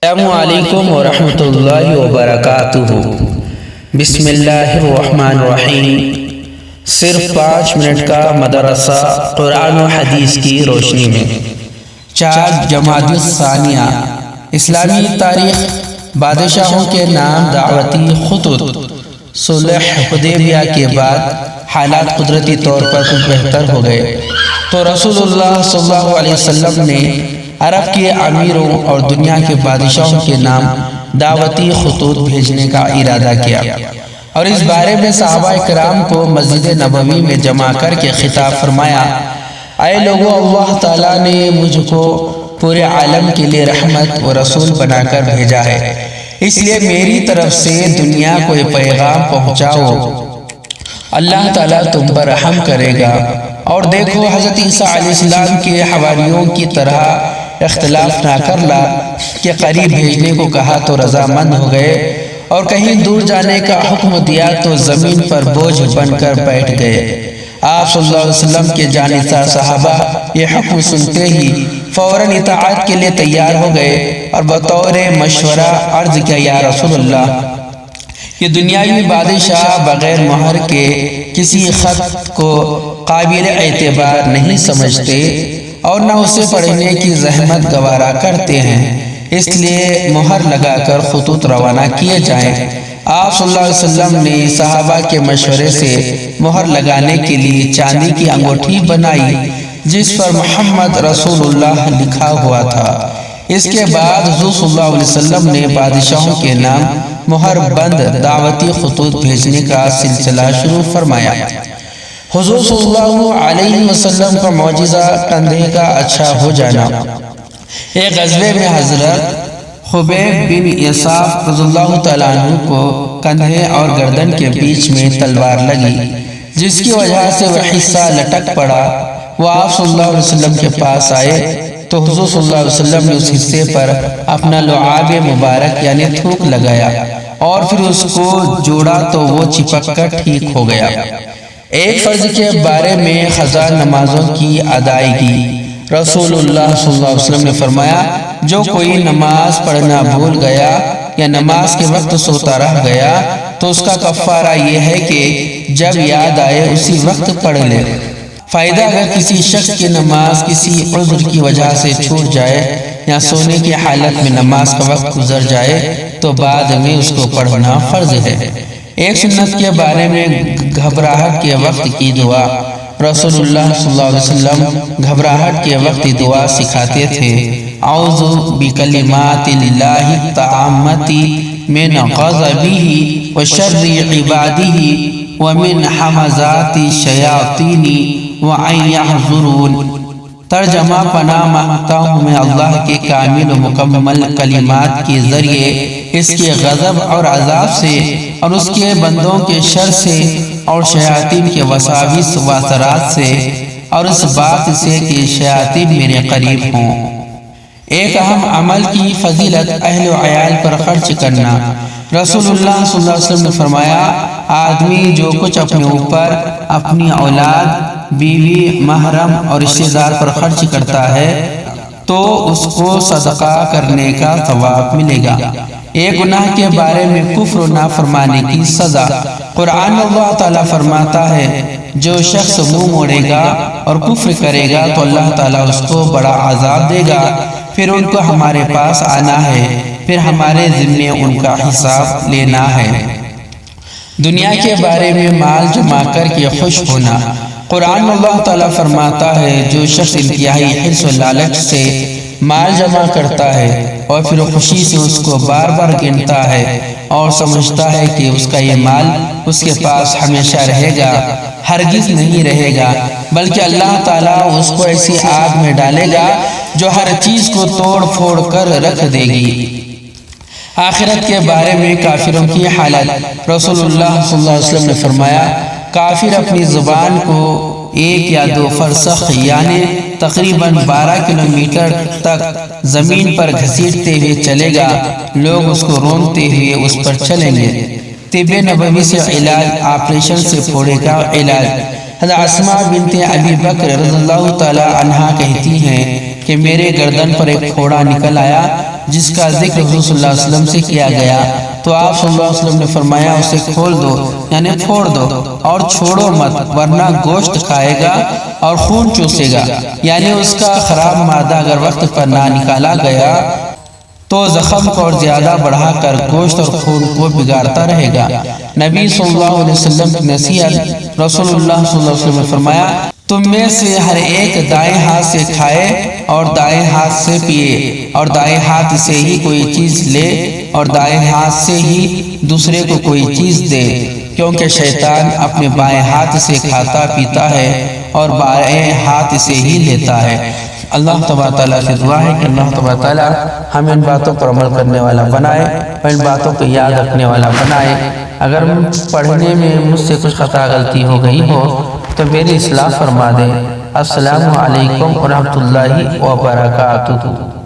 السلام علیکم ورحمۃ اللہ وبرکاتہ۔ بسم اللہ الرحمن الرحیم۔ صرف 5 منٹ کا مدرسہ قرآن و حدیث کی روشنی میں۔ 4 جمادی الثانیہ۔ اسلامی تاریخ۔ بادشاہوں کے نام، دعوتی خطوط۔ صلح حدیبیہ کے بعد حالات قدرتی طور پر کچھ بہتر ہو گئے تو رسول اللہ صلی اللہ علیہ وسلم نے عرب کے امیروں اور دنیا کے بادشاہوں کے نام دعوتی خطوط بھیجنے کا ارادہ کیا، اور اس بارے میں صحابہ کرام کو مسجد نبوی میں جمع کر کے خطاب فرمایا: اے لوگو، اللہ تعالیٰ نے مجھ کو پورے عالم کے لیے رحمت و رسول بنا کر بھیجا ہے، اس لیے میری طرف سے دنیا کو یہ پیغام پہنچاؤ، اللہ تعالیٰ تم پر رحم کرے گا۔ اور دیکھو، حضرت عیسیٰ علیہ السلام کے حواریوں کی طرح اختلاف نہ کر لا کہ قریب بھیجنے کو کہا تو رضامند ہو گئے، اور کہیں دور جانے کا حکم دیا تو زمین پر بوجھ بن کر بیٹھ گئے۔ آپ صلی اللہ علیہ وسلم کے جانثار صحابہ یہ حکم سنتے ہی فوراً اطاعت کے لیے تیار ہو گئے اور بطور مشورہ عرض کیا: یا رسول اللہ، یہ دنیاوی بادشاہ بغیر مہر کے کسی خط کو قابل اعتبار نہیں سمجھتے اور نہ اسے پڑھنے کی زحمت گوارا کرتے ہیں، اس لیے مہر لگا کر خطوط روانہ کیے جائیں۔ آپ صلی اللہ علیہ وسلم نے صحابہ کے مشورے سے مہر لگانے کے لیے چاندی کی انگوٹھی بنائی جس پر محمد رسول اللہ لکھا ہوا تھا۔ اس کے بعد حضور صلی اللہ علیہ وسلم نے بادشاہوں کے نام مہر بند دعوتی خطوط بھیجنے کا سلسلہ شروع فرمایا۔ حضور صلی اللہ علیہ وسلم کا معجزہ کندھے کا اچھا ہو جانا۔ ایک غزوے میں حضرت خبیب بن یصاف رضی اللہ تعالیٰ عنہ کو کندھے اور گردن کے بیچ میں تلوار لگی، جس کی وجہ سے وہ حصہ لٹک پڑا۔ وہ آپ صلی اللہ علیہ وسلم کے پاس آئے تو حضور صلی اللہ علیہ وسلم نے اس حصے پر اپنا لعاب مبارک یعنی تھوک لگایا اور پھر اس کو جوڑا تو وہ چپک کر ٹھیک ہو گیا۔ ایک فرض کے بارے میں قضا نمازوں کی ادائیگی۔ رسول اللہ صلی اللہ علیہ وسلم نے فرمایا: جو کوئی نماز پڑھنا بھول گیا یا نماز کے وقت سوتا رہ گیا تو اس کا کفارہ یہ ہے کہ جب یاد آئے اسی وقت پڑھ لے۔ فائدہ: اگر کسی شخص کی نماز کسی عذر کی وجہ سے چھوٹ جائے یا سونے کی حالت میں نماز کا وقت گزر جائے تو بعد میں اس کو پڑھنا فرض ہے۔ ایک سنت کے بارے میں گھبراہٹ کے وقت کی دعا۔ رسول اللہ صلی اللہ علیہ وسلم گھبراہٹ کے وقت دعا سکھاتے تھے: اعوذ بکلمات اللہ التامۃ من غضبہ وشر عبادہ ومن حمزات الشیاطین وان یحضرون۔ ترجمہ: پناہ مانگتا ہوں میں اللہ کے کامل و مکمل کلمات کے ذریعے اس کے غضب اور عذاب سے اور اس کے بندوں کے شر سے اور شیاطین کے وساوس و اثرات سے، اور اس بات سے کہ شیاطین میرے قریب ہوں۔ ایک اہم عمل کی فضیلت: اہل و عیال پر خرچ کرنا۔ رسول اللہ صلی اللہ علیہ وسلم نے فرمایا: آدمی جو کچھ اپنے اوپر، اپنی اولاد، بیوی، محرم اور رشتہ دار پر خرچ کرتا ہے تو اس کو صدقہ کرنے کا ثواب ملے گا۔ ایک گناہ کے بارے میں کفر و نافرمانی کی سزا۔ قرآن میں اللہ تعالیٰ فرماتا ہے: جو شخص منہ موڑے گا اور کفر کرے گا تو اللہ تعالیٰ اس کو بڑا عذاب دے گا، پھر ان کو ہمارے پاس آنا ہے، پھر ہمارے ذمے ان کا حساب لینا ہے۔ دنیا کے بارے میں مال جمع کر کے خوش ہونا۔ قرآن میں اللہ تعالیٰ فرماتا ہے: جو شخص انتہائی حرص و لالچ سے مال جمع کرتا ہے اور پھر خوشی سے اس کو بار بار گنتا ہے اور سمجھتا ہے کہ اس کا یہ مال اس کے پاس ہمیشہ رہے گا، ہرگز نہیں رہے گا، بلکہ اللہ تعالیٰ اس کو ایسی آگ میں ڈالے گا جو ہر چیز کو توڑ پھوڑ کر رکھ دے گی۔ آخرت کے بارے میں کافروں کی حالت۔ رسول اللہ صلی اللہ علیہ وسلم نے فرمایا: کافر اپنی زبان کو 1 یا 2 فرسخ یعنی تقریباً 12 کلومیٹر تک زمین پر گھسیٹتے ہوئے چلے گا، لوگ اس کو رونتے ہوئے اس پر چلیں گے۔ طب نبوی سے علاج، آپریشن سے پھوڑے کا علاج۔ حضرت اسماء بنت ابی بکر رضی اللہ تعالی عنہا کہتی ہیں کہ میرے گردن پر ایک پھوڑا نکل آیا جس کا ذکر حضور صلی اللہ علیہ وسلم سے کیا گیا تو آپ صلی اللہ علیہ وسلم نے فرمایا اسے کھول دو یعنی پھوڑ دو اور چھوڑو مت، ورنہ گوشت کھائے گا اور خون چوسے گا، یعنی اس کا خراب مادہ اگر وقت پر نہ نکالا گیا تو زخم کو اور زیادہ بڑھا کر گوشت اور خون کو بگاڑتا رہے گا۔ نبی صلی اللہ علیہ وسلم کی نصیحت، رسول اللہ صلی اللہ علیہ وسلم نے فرمایا تم میں سے ہر ایک دائیں ہاتھ سے کھائے اور دائیں ہاتھ سے پیے، اور دائیں ہاتھ سے ہی کوئی چیز لے اور دائیں ہاتھ سے ہی دوسرے کو کوئی چیز دے، کیونکہ شیطان اپنے بائیں ہاتھ سے کھاتا پیتا ہے اور بائیں ہاتھ سے ہی لیتا ہے۔ اللہ تبارک تعالیٰ سے دعا ہے کہ اللہ تبارک تعالیٰ ہمیں ان باتوں پر عمل کرنے والا بنائے اور ان باتوں کو یاد رکھنے والا بنائے۔ اگر پڑھنے میں مجھ سے کچھ خطا غلطی ہو گئی ہو تو میری اصلاح فرما دیں۔ السلام علیکم ورحمۃ اللہ وبرکاتہ۔